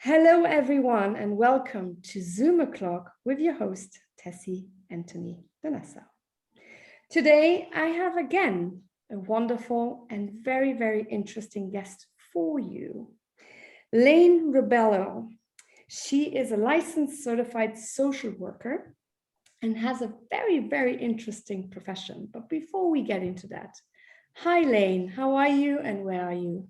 Hello, everyone, and welcome to Zoom O'Clock with your host, Tessy Antony de Nassau. Today, I have again a wonderful and very, very interesting guest for you. Rebelo. She is a licensed certified social worker and has a very, very interesting profession. But before we get into that, hi, Lane, how are you and where are you?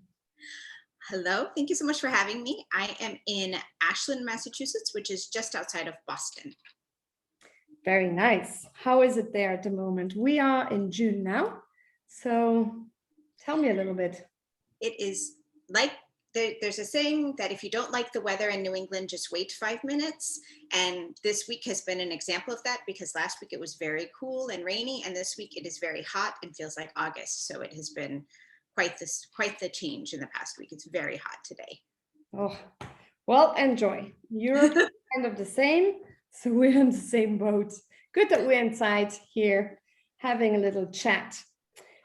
Hello, thank you so much for having me. I am in Ashland, Massachusetts, which is just outside of Boston. Very nice. How is it there at the moment? We are in June now, so tell me a little bit. It is like, there's a saying that if you don't like the weather in New England, just wait 5 minutes. And this week has been an example of that because last week it was very cool and rainy, and this week it is very hot and feels like August. So it has been quite the change in the past week. It's very hot today. Oh, well, enjoy. Europe is kind of the same, so we're in the same boat. Good that we're inside here having a little chat.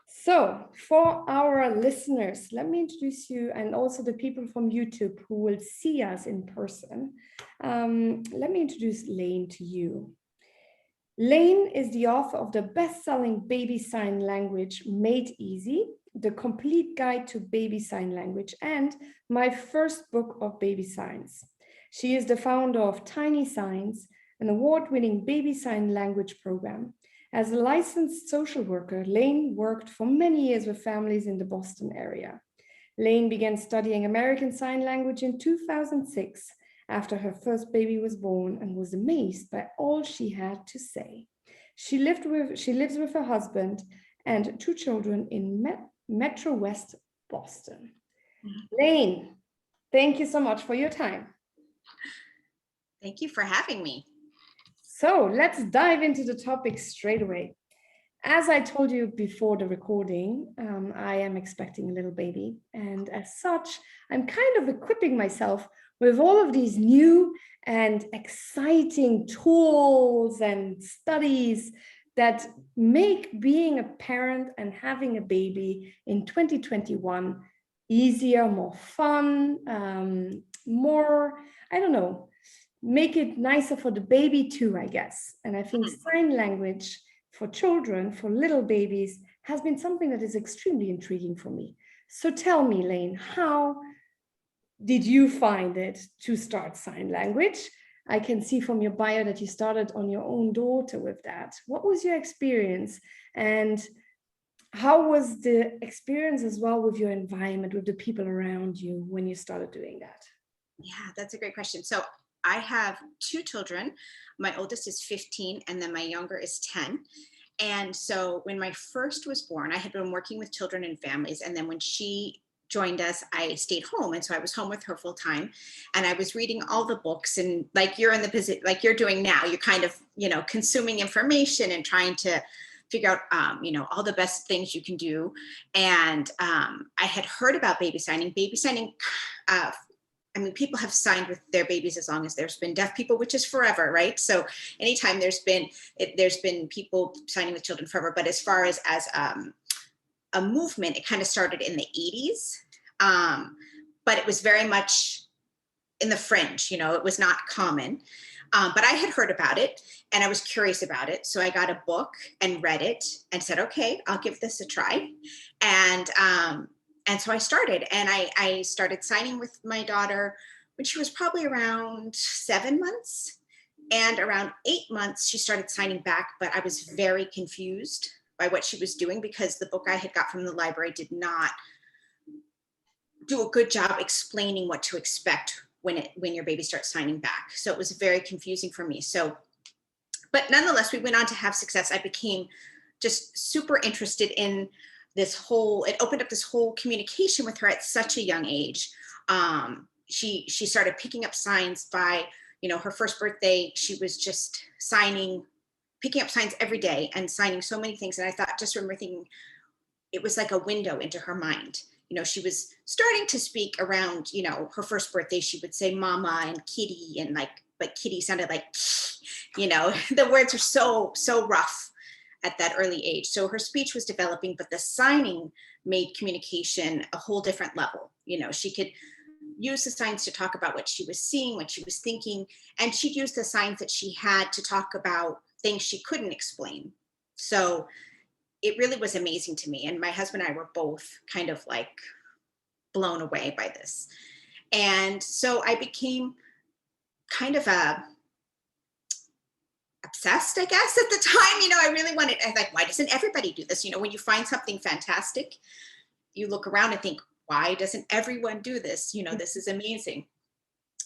So for our listeners, let me introduce you and also the people from YouTube who will see us in person. Let me introduce Lane to you. Lane is the author of the best-selling baby sign language Made Easy, the complete guide to baby sign language, and my first book of baby signs. She is the founder of Tiny Signs, an award-winning baby sign language program. As a licensed social worker, Lane worked for many years with families in the Boston area. Lane began studying American Sign Language in 2006 after her first baby was born and was amazed by all she had to say. She lives with her husband and 2 children in Metro West Boston. Lane, thank you so much for your time. Thank you for having me. So let's dive into the topic straight away. As I told you before the recording, I am expecting a little baby. And as such, I'm kind of equipping myself with all of these new and exciting tools and studies that make being a parent and having a baby in 2021 easier, more fun, more, I don't know, make it nicer for the baby too, I guess. And I think sign language for children, for little babies, has been something that is extremely intriguing for me. So tell me, Lane, how did you find it to start sign language? I can see from your bio that you started on your own daughter with that. What was your experience? And how was the experience as well with your environment, with the people around you when you started doing that? Yeah, that's a great question. So I have 2 children. My oldest is 15 and then my younger is 10. And so when my first was born, I had been working with children and families. And then when she joined us, I stayed home. And so I was home with her full time. And I was reading all the books, and like you're in the position, like you're doing now, you're kind of, consuming information and trying to figure out, all the best things you can do. And I had heard about baby signing. People have signed with their babies as long as there's been deaf people, which is forever, right? So anytime there's been people signing with children forever. But as far as a movement, it kind of started in the 80s, but it was very much in the fringe. It was not common. But I had heard about it and I was curious about it. So I got a book and read it and said, okay, I'll give this a try. And so I started, and I started signing with my daughter when she was probably around 7 months. And around 8 months, she started signing back, but I was very confused by what she was doing because the book I had got from the library did not do a good job explaining what to expect when your baby starts signing back. So it was very confusing for me. But nonetheless, we went on to have success. I became just super interested in it opened up this whole communication with her at such a young age. She started picking up signs by, her first birthday, she was just picking up signs every day and signing so many things. And I just remember thinking it was like a window into her mind. She was starting to speak around, her first birthday, she would say mama and kitty, and but kitty sounded like, the words are so rough at that early age. So her speech was developing, but the signing made communication a whole different level. She could use the signs to talk about what she was seeing, what she was thinking, and she'd use the signs that she had to talk about things she couldn't explain. So it really was amazing to me. And my husband and I were both kind of like blown away by this. And so I became kind of obsessed, I guess, at the time. I really wanted, I was like, why doesn't everybody do this? When you find something fantastic, you look around and think, why doesn't everyone do this? This is amazing.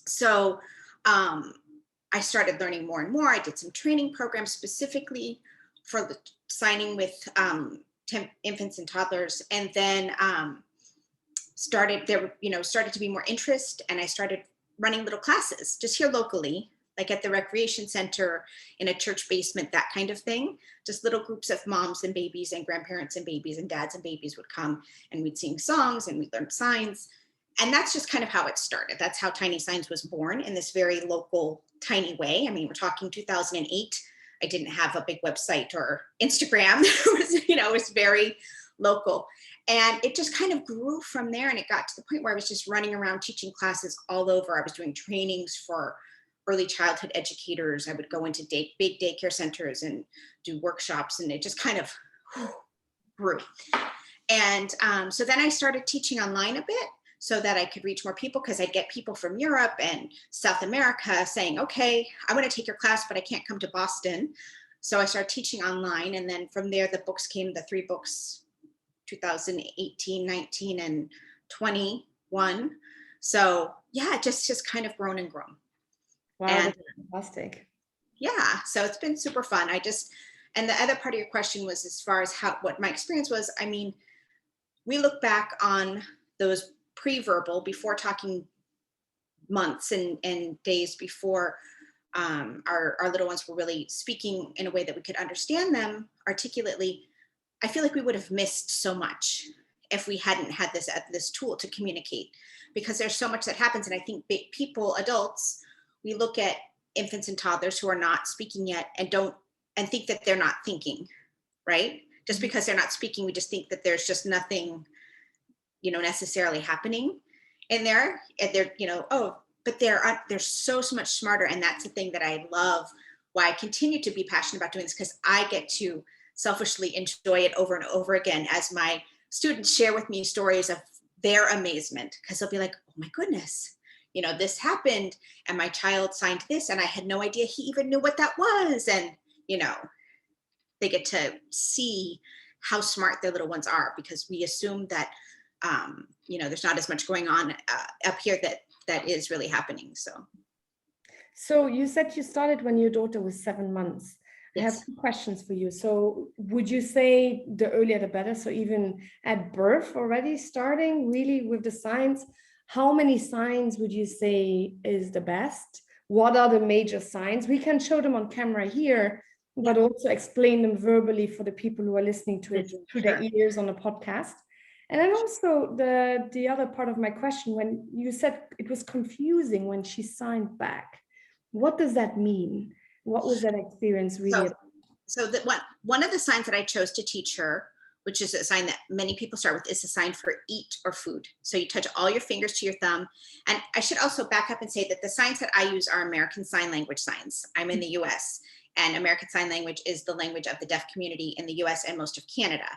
So I started learning more and more. I did some training programs specifically for the signing with infants and toddlers, and then started to be more interest, and I started running little classes just here locally, like at the recreation center, in a church basement, that kind of thing. Just little groups of moms and babies and grandparents and babies and dads and babies would come, and we'd sing songs and we'd learn signs. And that's just kind of how it started. That's how Tiny Signs was born, in this very local, tiny way. I mean, we're talking 2008. I didn't have a big website or Instagram. It was very local. And it just kind of grew from there. And it got to the point where I was just running around teaching classes all over. I was doing trainings for early childhood educators. I would go into big daycare centers and do workshops, and it just kind of grew. And so then I started teaching online a bit, so that I could reach more people, because I'd get people from Europe and South America saying, okay, I want to take your class, but I can't come to Boston. So I started teaching online. And then from there, the books came, the 3 books, 2018, 19, and 21. So yeah, just kind of grown and grown. Wow, And that's fantastic. yeah, so it's been super fun. And the other part of your question was as far as what my experience was. I mean, we look back on those pre-verbal, before talking, months and days before our little ones were really speaking in a way that we could understand them articulately. I feel like we would have missed so much if we hadn't had this tool to communicate, because there's so much that happens. And I think people, adults, we look at infants and toddlers who are not speaking yet and think that they're not thinking, right? Just because they're not speaking, we just think that there's just nothing, necessarily happening in there. And they're, but they're so much smarter. And that's the thing that I love, why I continue to be passionate about doing this, because I get to selfishly enjoy it over and over again as my students share with me stories of their amazement, because they'll be like, oh my goodness, this happened and my child signed this and I had no idea he even knew what that was. And, they get to see how smart their little ones are, because we assume that, there's not as much going on up here that is really happening. So you said you started when your daughter was 7 months. Yes. I have 2 questions for you. So would you say the earlier the better? So even at birth already starting really with the signs, how many signs would you say is the best? What are the major signs? We can show them on camera here, but also explain them verbally for the people who are listening to it through their ears on a podcast. And then also the other part of my question, when you said it was confusing when she signed back, what does that mean? What was that experience really? So one of the signs that I chose to teach her, which is a sign that many people start with, is a sign for eat or food. So you touch all your fingers to your thumb. And I should also back up and say that the signs that I use are American Sign Language signs. I'm in the US, and American Sign Language is the language of the deaf community in the US and most of Canada.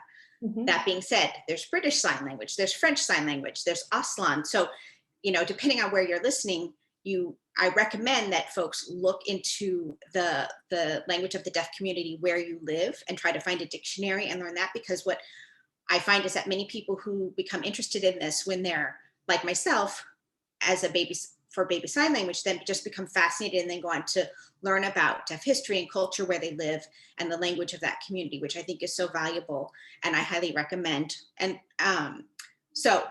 Mm-hmm. That being said, there's British Sign Language, there's French Sign Language, there's Aslan. So, depending on where you're listening, I recommend that folks look into the language of the deaf community where you live and try to find a dictionary and learn that, because what I find is that many people who become interested in this when they're like myself as a baby for baby sign language, then just become fascinated and then go on to learn about deaf history and culture where they live and the language of that community, which I think is so valuable and I highly recommend. And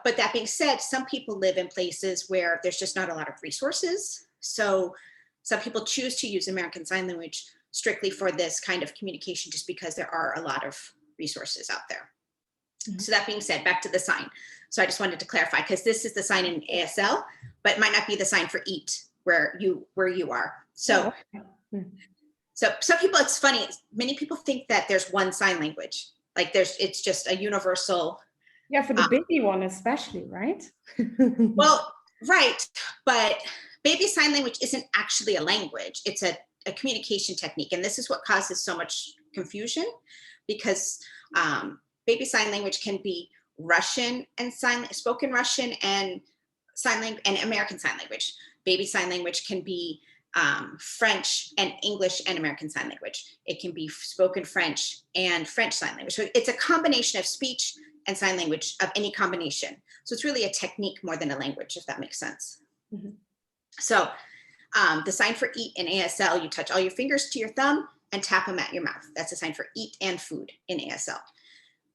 but that being said, some people live in places where there's just not a lot of resources. So some people choose to use American Sign Language strictly for this kind of communication, just because there are a lot of resources out there. Mm-hmm. So that being said, back to the sign. So I just wanted to clarify, because this is the sign in ASL, but it might not be the sign for eat where you are. So, so some people, it's funny, many people think that there's one sign language, like it's just a universal. Yeah, for the baby one especially, right? Well, Right. But baby sign language isn't actually a language. It's a communication technique. And this is what causes so much confusion because baby sign language can be Russian and spoken Russian and sign language and American Sign Language. Baby sign language can be French and English and American Sign Language. It can be spoken French and French Sign Language. So it's a combination of speech and sign language of any combination. So it's really a technique more than a language, if that makes sense. Mm-hmm. So the sign for eat in ASL, you touch all your fingers to your thumb and tap them at your mouth. That's a sign for eat and food in ASL.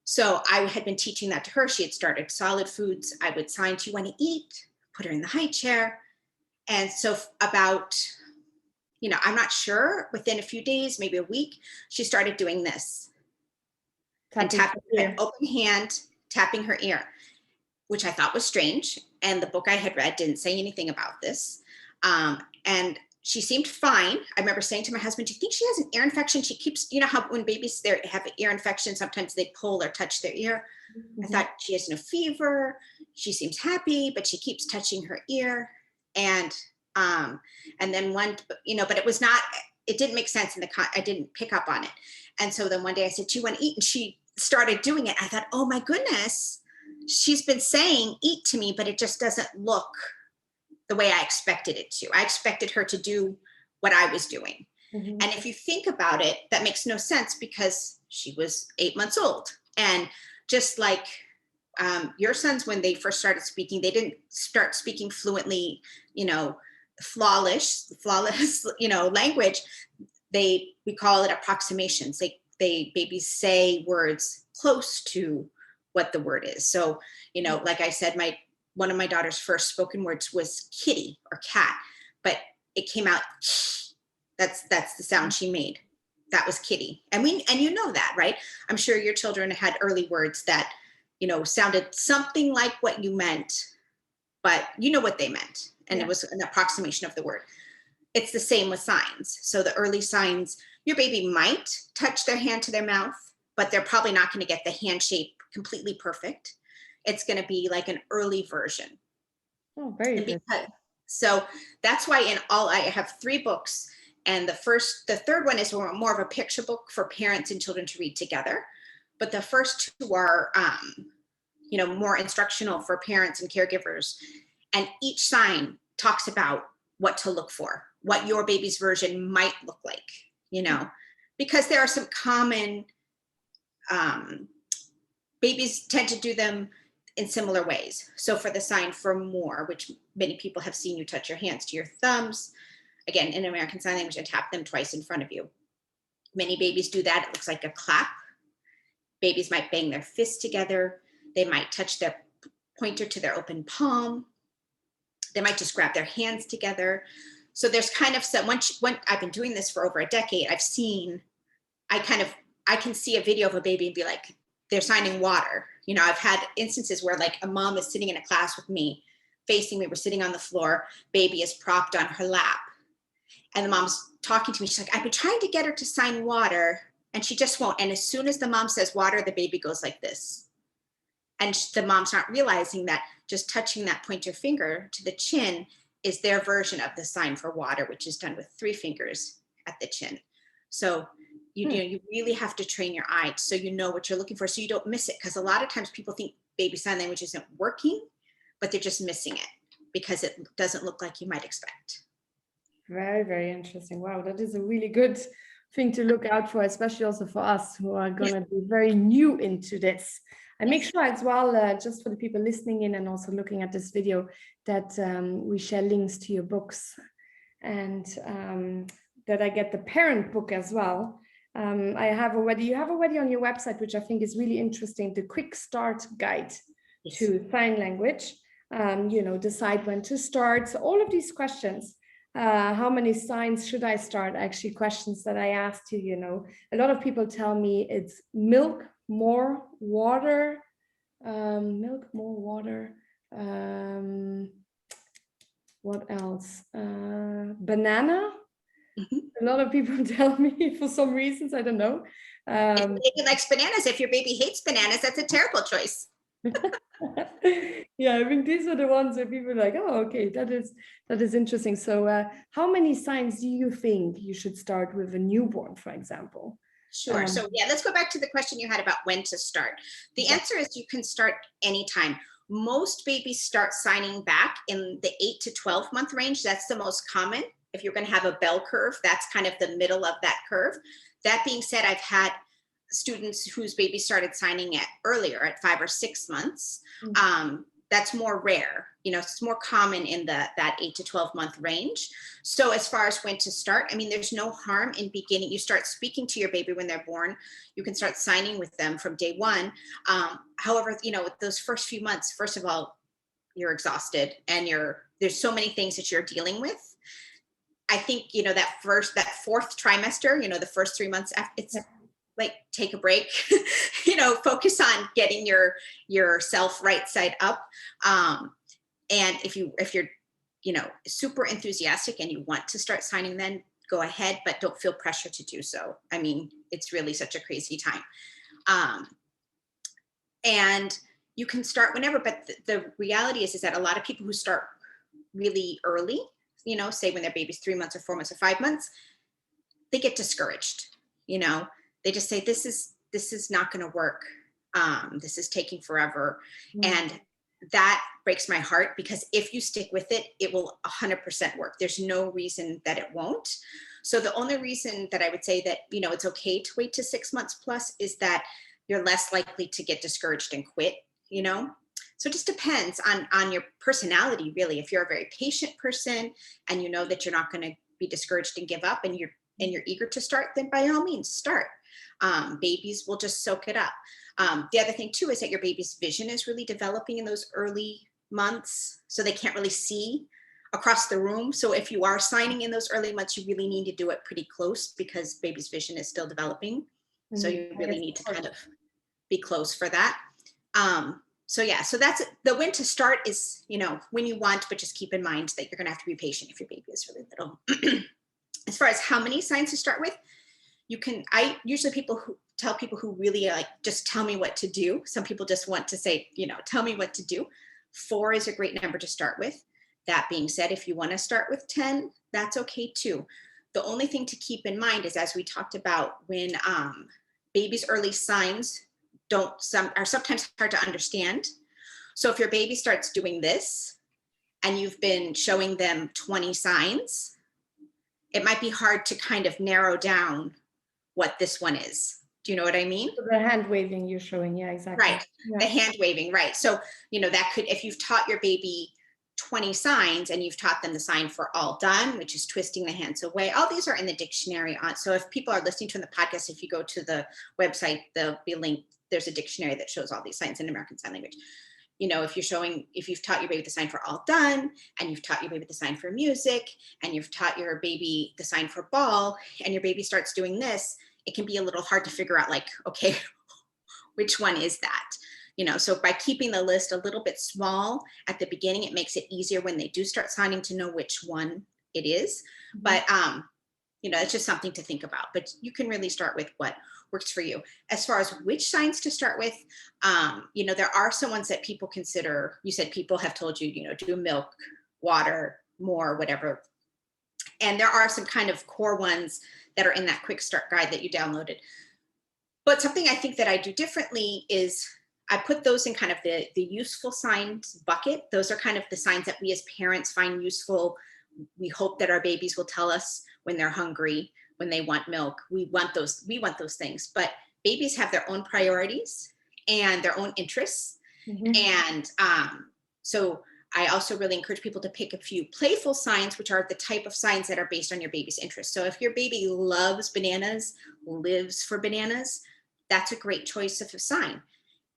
So I had been teaching that to her. She had started solid foods. I would sign, do you want to eat? Put her in the high chair. And so about, I'm not sure, within a few days, maybe a week, she started doing this. And tapping an open hand, tapping her ear, which I thought was strange. And the book I had read didn't say anything about this. And she seemed fine. I remember saying to my husband, do you think she has an ear infection? She keeps, how when babies have an ear infection, sometimes they pull or touch their ear. Mm-hmm. I thought she has no fever. She seems happy, but she keeps touching her ear. And then but it didn't make sense I didn't pick up on it. And so then one day I said, do you want to eat? And she started doing it. I thought, oh my goodness, she's been saying eat to me, but it just doesn't look the way I expected it to. I expected her to do what I was doing. Mm-hmm. And if you think about it, that makes no sense because she was 8 months old. And just like your sons, when they first started speaking, they didn't start speaking fluently, flawless, language. We call it approximations. Babies say words close to what the word is. So, like I said, one of my daughter's first spoken words was kitty or cat, but it came out, that's the sound she made. That was kitty. And that, right? I'm sure your children had early words that, sounded something like what you meant, but you know what they meant. And It was an approximation of the word. It's the same with signs. So the early signs, your baby might touch their hand to their mouth, but they're probably not going to get the hand shape completely perfect. It's going to be like an early version. Oh, very good. So that's why I have 3 books. And the third one is more of a picture book for parents and children to read together. But the first 2 are, more instructional for parents and caregivers. And each sign talks about what to look for, what your baby's version might look like, because there are some common, babies tend to do them in similar ways. So for the sign for more, which many people have seen, you touch your hands to your thumbs, again, in American Sign Language, and tap them twice in front of you. Many babies do that. It looks like a clap. Babies might bang their fists together. They might touch their pointer to their open palm. They might just grab their hands together. So there's kind of when I've been doing this for over a decade, I can see a video of a baby and be like, they're signing water. I've had instances where like a mom is sitting in a class with me, facing me, we're sitting on the floor, baby is propped on her lap. And the mom's talking to me. She's like, I've been trying to get her to sign water and she just won't. And as soon as the mom says water, the baby goes like this. And the mom's not realizing that just touching that pointer finger to the chin is their version of the sign for water, which is done with 3 fingers at the chin. So you really have to train your eye so you know what you're looking for so you don't miss it. Because a lot of times people think baby sign language isn't working, but they're just missing it because it doesn't look like you might expect. Very, very interesting. Wow, that is a really good thing to look out for, especially also for us who are going to be very new into this. And make sure as well, just for the people listening in and also looking at this video, that we share links to your books and that I get the parent book as well. You have already on your website, which I think is really interesting, the quick start guide to sign language. Decide when to start. So all of these questions, how many signs should I start? Actually, questions that I asked you, a lot of people tell me it's milk, more water, what else? Banana. Mm-hmm. A lot of people tell me for some reasons, I don't know. If your baby likes bananas, if your baby hates bananas, that's a terrible choice. Yeah, I think these are the ones where people are like, oh, okay, that is interesting. So how many signs do you think you should start with a newborn, for example? Sure. So yeah, let's go back to the question you had about when to start. The Yeah. answer is you can start anytime. Most babies start signing back in the 8 to 12 month range. That's the most common. If you're going to have a bell curve, that's kind of the middle of that curve. That being said, I've had students whose babies started signing at earlier at 5 or 6 months. That's more rare. It's more common in that 8 to 12 month range. So as far as when to start, I mean, there's no harm in beginning. You start speaking to your baby when they're born. You can start signing with them from day one. However, with those first few months, first of all, you're exhausted and there's so many things that you're dealing with. I think, that fourth trimester, the first 3 months after, it's like, take a break, focus on getting yourself right side up. And if you're, super enthusiastic and you want to start signing, then go ahead, but don't feel pressure to do so. I mean, it's really such a crazy time. And you can start whenever, but the reality is that a lot of people who start really early, say when their baby's 3 months or 4 months or 5 months, they get discouraged. They just say, this is not going to work. This is taking forever. And that breaks my heart, because if you stick with it, it will 100% work. There's no reason that it won't. So the only reason that I would say that, it's okay to wait to 6 months plus is that you're less likely to get discouraged and quit, So it just depends on your personality, really. If you're a very patient person and you know that you're not going to be discouraged and give up, and you're eager to start, then by all means start. Babies will just soak it up. The other thing too is that your baby's vision is really developing in those early months, so they can't really see across the room. So if you are signing in those early months, you really need to do it pretty close, because baby's vision is still developing. So you really need to kind of be close for that. So yeah, so that's the when to start is, when you want, but just keep in mind that you're going to have to be patient if your baby is really little. As far as how many signs to start with, I usually tell people who really like, just tell me what to do. Some people just want to say, tell me what to do. 4 is a great number to start with. That being said, if you want to start with 10, that's okay too. The only thing to keep in mind is, as we talked about, when baby's early signs are sometimes hard to understand. So if your baby starts doing this and you've been showing them 20 signs, it might be hard to kind of narrow down what this one is. Do you know what I mean? So the hand waving you're showing, yeah, exactly. Right. Yeah. The hand waving, right. So, that could, if you've taught your baby 20 signs and you've taught them the sign for all done, which is twisting the hands away, all these are in the dictionary so if people are listening to the podcast, if you go to the website, there'll be a link. There's a dictionary that shows all these signs in American Sign Language. If you've taught your baby the sign for all done, and you've taught your baby the sign for music, and you've taught your baby the sign for ball, and your baby starts doing this, it can be a little hard to figure out, like, okay, which one is that? So by keeping the list a little bit small at the beginning, it makes it easier when they do start signing to know which one it is. But it's just something to think about. But you can really start with what works for you. As far as which signs to start with, there are some ones that people consider. You said people have told you, do milk, water, more, whatever. And there are some kind of core ones that are in that quick start guide that you downloaded. But something I think that I do differently is I put those in kind of the useful signs bucket. Those are kind of the signs that we as parents find useful. We hope that our babies will tell us when they're hungry, when they want milk. We want those things. But babies have their own priorities and their own interests. And so I also really encourage people to pick a few playful signs, which are the type of signs that are based on your baby's interests. So if your baby loves bananas, lives for bananas, that's a great choice of a sign.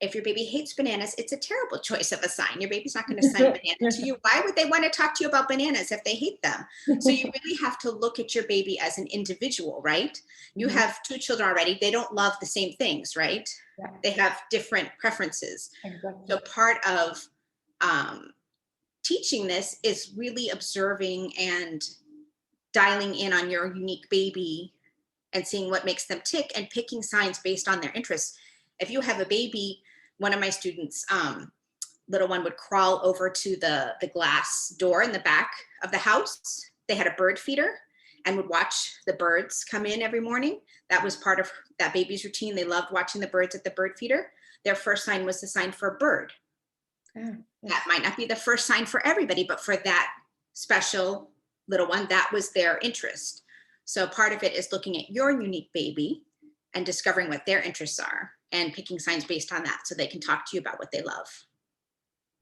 If your baby hates bananas, it's a terrible choice of a sign. Your baby's not going to sign banana to you. Why would they want to talk to you about bananas if they hate them? So you really have to look at your baby as an individual, right? You have 2 children already. They don't love the same things, right? Yeah. They have different preferences. Exactly. So part of teaching this is really observing and dialing in on your unique baby and seeing what makes them tick and picking signs based on their interests. If you have a baby one of my students, little one would crawl over to the glass door in the back of the house. They had a bird feeder and would watch the birds come in every morning. That was part of that baby's routine. They loved watching the birds at the bird feeder. Their first sign was the sign for a bird. Yeah, yes. That might not be the first sign for everybody, but for that special little one, that was their interest. So part of it is looking at your unique baby and discovering what their interests are and picking signs based on that so they can talk to you about what they love.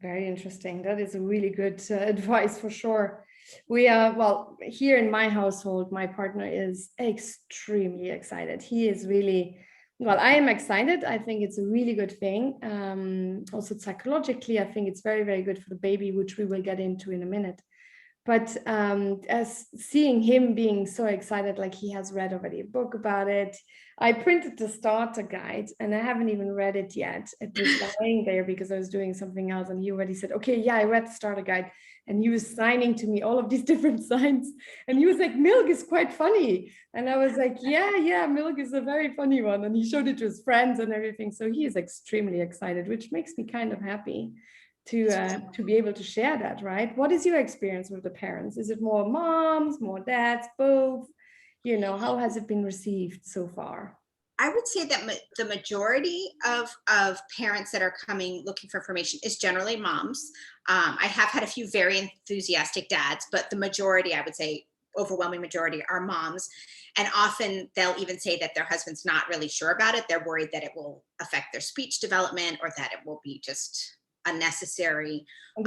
Very interesting. That is a really good advice for sure. We are, well, here in my household, my partner is extremely excited. He is really, well, I am excited. I think it's a really good thing. Also psychologically, I think it's very, very good for the baby, which we will get into in a minute. But as seeing him being so excited, like he has read already a book about it. I printed the starter guide and I haven't even read it yet. It was lying there because I was doing something else, and he already said, okay, yeah, I read the starter guide. And he was signing to me all of these different signs. And he was like, milk is quite funny. And I was like, yeah, milk is a very funny one. And he showed it to his friends and everything. So he is extremely excited, which makes me kind of happy to be able to share that, right? What is your experience with the parents? Is it more moms, more dads, both? You know, how has it been received so far? I would say that the majority of parents that are coming looking for information is generally moms. I have had a few very enthusiastic dads, but the majority, I would say, overwhelming majority are moms. And often they'll even say that their husband's not really sure about it. They're worried that it will affect their speech development or that it will be just unnecessary. And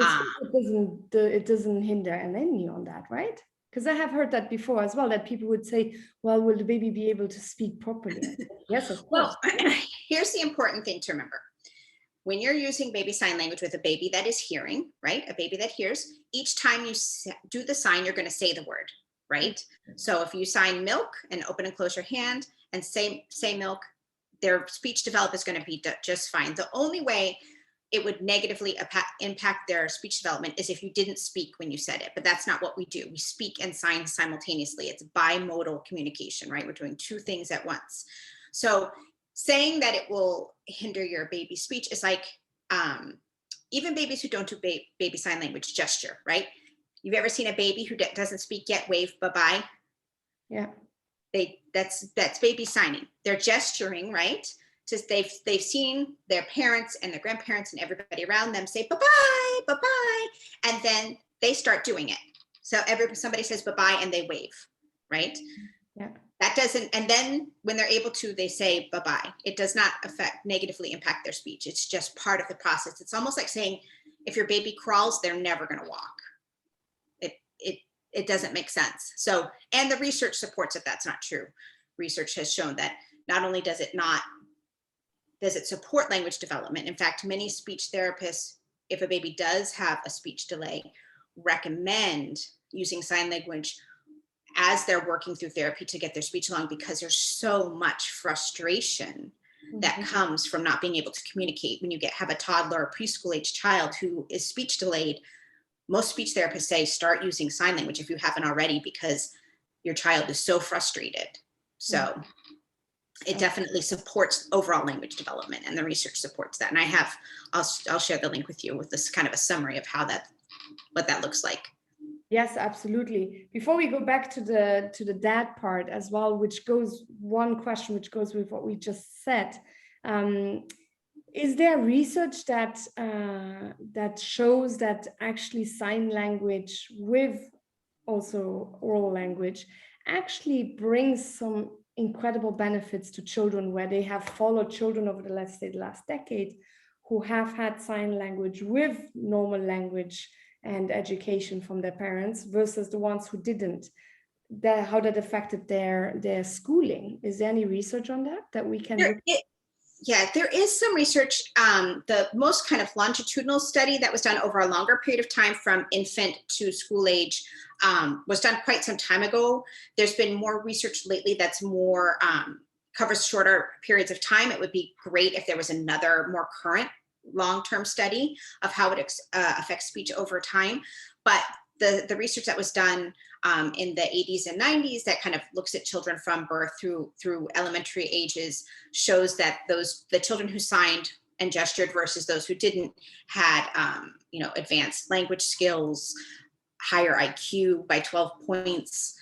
it doesn't hinder any on that, right? Because I have heard that before as well, that people would say, well, will the baby be able to speak properly? Yes, of course. Well, here's the important thing to remember. When you're using baby sign language with a baby that is hearing, right? A baby that hears, each time you do the sign, you're going to say the word, right? So if you sign milk and open and close your hand and say milk, their speech development is going to be just fine. The only way it would negatively impact their speech development is if you didn't speak when you said it, but that's not what we do. We speak and sign simultaneously. It's bimodal communication, right? We're doing two things at once. So saying that it will hinder your baby's speech is like, even babies who don't do baby sign language gesture, right? You've ever seen a baby who doesn't speak yet wave bye-bye? Yeah. That's baby signing. They're gesturing, right? Just they've seen their parents and their grandparents and everybody around them say bye-bye, bye-bye, and then they start doing it. So somebody says bye-bye and they wave, right? Yeah. That doesn't, and then when they're able to, they say bye-bye. It does not negatively impact their speech. It's just part of the process. It's almost like saying, if your baby crawls, they're never going to walk. It doesn't make sense. So, and the research supports that that's not true. Research has shown that not only does it support language development. In fact, many speech therapists, if a baby does have a speech delay, recommend using sign language as they're working through therapy to get their speech along, because there's so much frustration that comes from not being able to communicate. When you have a toddler or preschool age child who is speech delayed, most speech therapists say start using sign language if you haven't already, because your child is so frustrated. So it definitely supports overall language development, and the research supports that. And I'll share the link with you with this kind of a summary of what that looks like. Yes, absolutely. Before we go back to the dad part as well, one question which goes with what we just said. Is there research that shows that actually sign language with also oral language actually brings some incredible benefits to children, where they have followed children over the last decade who have had sign language with normal language and education from their parents versus the ones who didn't? How that affected their schooling? Is there any research on that we can look at? Yeah, there is some research. The most kind of longitudinal study that was done over a longer period of time from infant to school age was done quite some time ago. There's been more research lately that's more covers shorter periods of time. It would be great if there was another more current long-term study of how it affects speech over time. But the research that was done in the 80s and 90s that kind of looks at children from birth through elementary ages shows that the children who signed and gestured versus those who didn't had, advanced language skills, higher IQ by 12 points,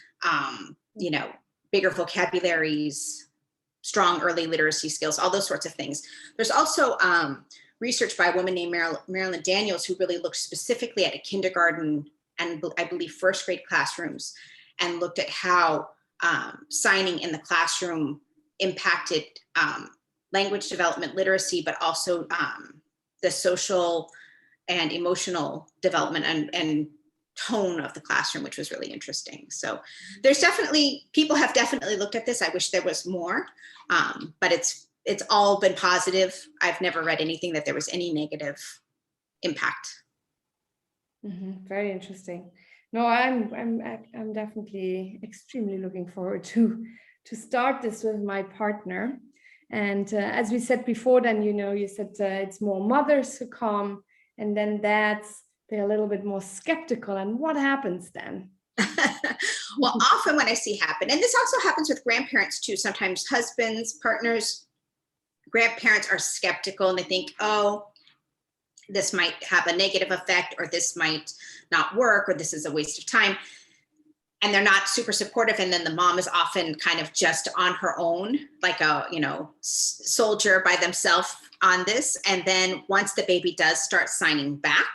bigger vocabularies, strong early literacy skills, all those sorts of things. There's also research by a woman named Marilyn Daniels, who really looked specifically at a kindergarten and I believe first grade classrooms, and looked at how signing in the classroom impacted language development, literacy, but also the social and emotional development and tone of the classroom, which was really interesting. So there's people have definitely looked at this. I wish there was more, but it's all been positive. I've never read anything that there was any negative impact. Very interesting. No, I'm definitely extremely looking forward to start this with my partner. And as we said before, then you said it's more mothers who come, and then dads, they're a little bit more skeptical. And what happens then? Well, often when I see happen, and this also happens with grandparents too, sometimes husbands, partners, grandparents are skeptical and they think, oh, this might have a negative effect, or this might not work, or this is a waste of time. And they're not super supportive. And then the mom is often kind of just on her own, like a, soldier by themselves on this. And then once the baby does start signing back,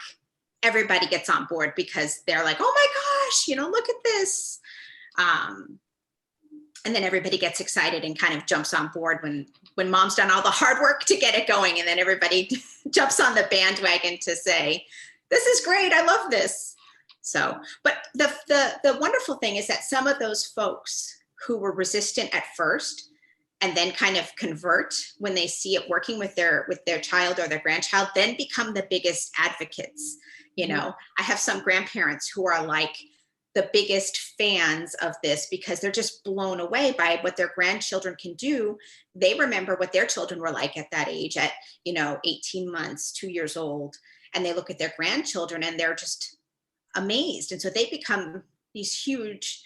everybody gets on board because they're like, oh my gosh, look at this. And then everybody gets excited and kind of jumps on board when mom's done all the hard work to get it going. And then everybody jumps on the bandwagon to say, this is great, I love this. So, but the wonderful thing is that some of those folks who were resistant at first and then kind of convert when they see it working with their child or their grandchild, then become the biggest advocates. I have some grandparents who are like the biggest fans of this because they're just blown away by what their grandchildren can do. They remember what their children were like at that age, at 18 months, 2 years old, and they look at their grandchildren and they're just amazed. And so they become these huge,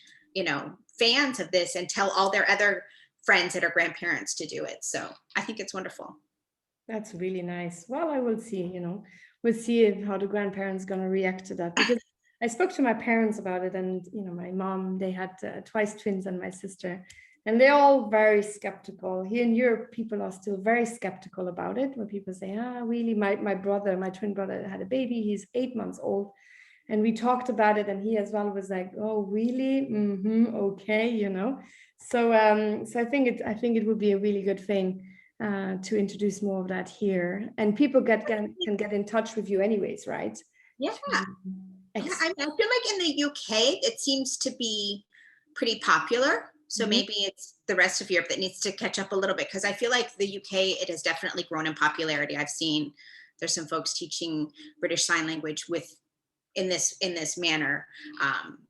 fans of this and tell all their other friends that are grandparents to do it. So I think it's wonderful. That's really nice. Well, I will see, we'll see how the grandparents going to react to that, because I spoke to my parents about it, and my mom, they had twice twins, and my sister, and they're all very skeptical. Here in Europe, people are still very skeptical about it, when people say, really, my twin brother had a baby, he's 8 months old, and we talked about it, and he as well was like, oh really, okay, so I think it would be a really good thing to introduce more of that here, and people can get in touch with you anyways, right? Yeah. I feel like in the UK, it seems to be pretty popular. So maybe it's the rest of Europe that needs to catch up a little bit, because I feel like the UK, it has definitely grown in popularity. I've seen there's some folks teaching British Sign Language in this manner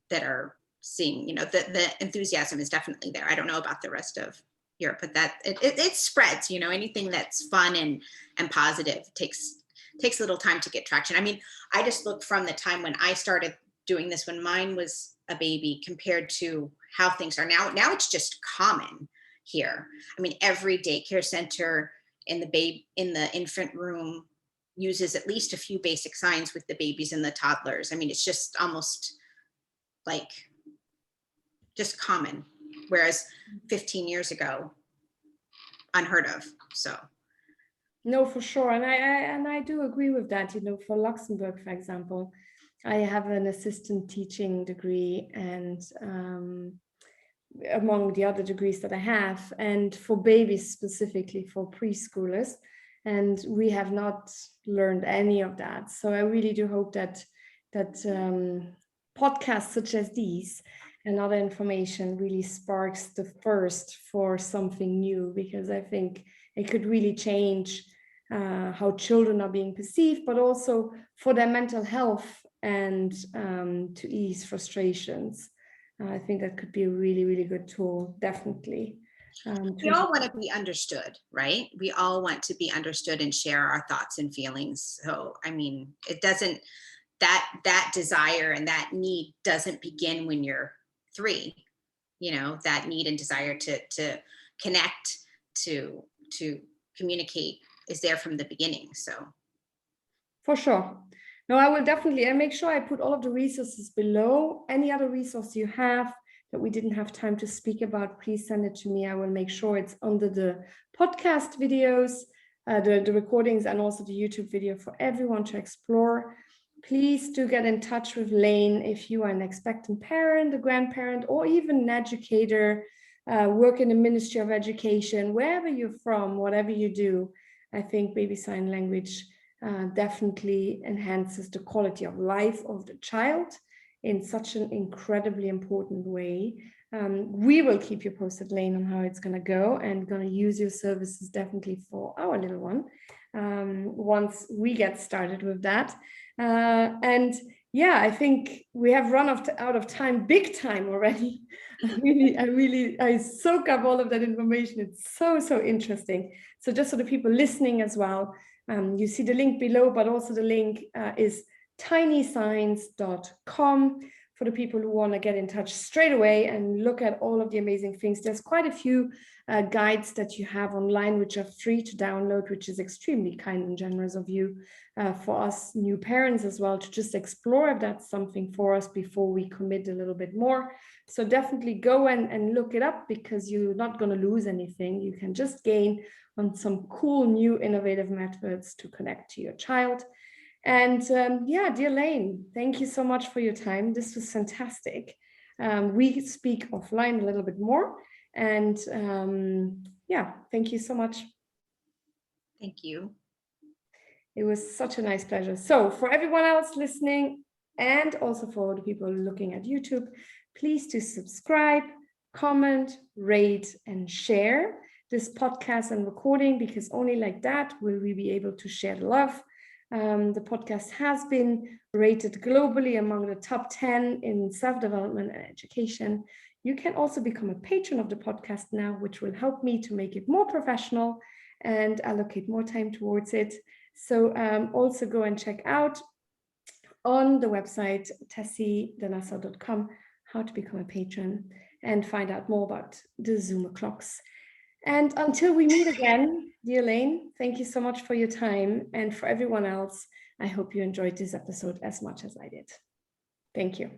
that are seeing, the enthusiasm is definitely there. I don't know about the rest of Europe, but that it spreads. Anything that's fun and positive takes a little time to get traction. I mean, I just look from the time when I started doing this, when mine was a baby, compared to how things are now. Now it's just common here. I mean, every daycare center in the infant room uses at least a few basic signs with the babies and the toddlers. I mean, it's just almost like just common, whereas 15 years ago, unheard of. So. No, for sure. And I do agree with that. For Luxembourg, for example, I have an assistant teaching degree, and among the other degrees that I have, and for babies specifically, for preschoolers, and we have not learned any of that. So I really do hope that podcasts such as these and other information really sparks the thirst for something new, because I think it could really change how children are being perceived, but also for their mental health, and to ease frustrations. I think that could be a really, really good tool, definitely. We all want to be understood, right? We all want to be understood and share our thoughts and feelings. So, I mean, it doesn't, that desire and that need doesn't begin when you're 3, that need and desire to connect, to communicate. is there from the beginning. So For sure. No, I will definitely, and make sure I put all of the resources below. Any other resource you have that we didn't have time to speak about, please send it to me. I will make sure it's under the podcast videos, the recordings, and also the YouTube video for everyone to explore. Please do get in touch with Lane if you are an expectant parent, a grandparent, or even an educator, work in the Ministry of Education, wherever you're from, whatever you do. I think baby sign language definitely enhances the quality of life of the child in such an incredibly important way. We will keep you posted, Lane, on how it's going to go, and going to use your services definitely for our little one once we get started with that. And yeah, I think we have run out of time, big time already. I soak up all of that information. It's so interesting. So just for the people listening as well, you see the link below, but also the link is tinysigns.com for the people who want to get in touch straight away and look at all of the amazing things. There's quite a few guides that you have online, which are free to download, which is extremely kind and generous of you for us new parents as well, to just explore if that's something for us before we commit a little bit more. So definitely go and look it up, because you're not going to lose anything. You can just gain on some cool new innovative methods to connect to your child. And yeah, dear Lane, thank you so much for your time. This was fantastic. We speak offline a little bit more. And yeah, thank you so much. thank you. It was such a nice pleasure. So for everyone else listening, and also for the people looking at YouTube, please do subscribe, comment, rate, and share this podcast and recording, because only like that will we be able to share the love. The podcast has been rated globally among the top 10 in self-development and education. You can also become a patron of the podcast now, which will help me to make it more professional and allocate more time towards it. So also go and check out on the website tessydenassau.com how to become a patron and find out more about the Zoom o'clocks. And until we meet again, dear Lane, thank you so much for your time. And for everyone else, I hope you enjoyed this episode as much as I did. Thank you.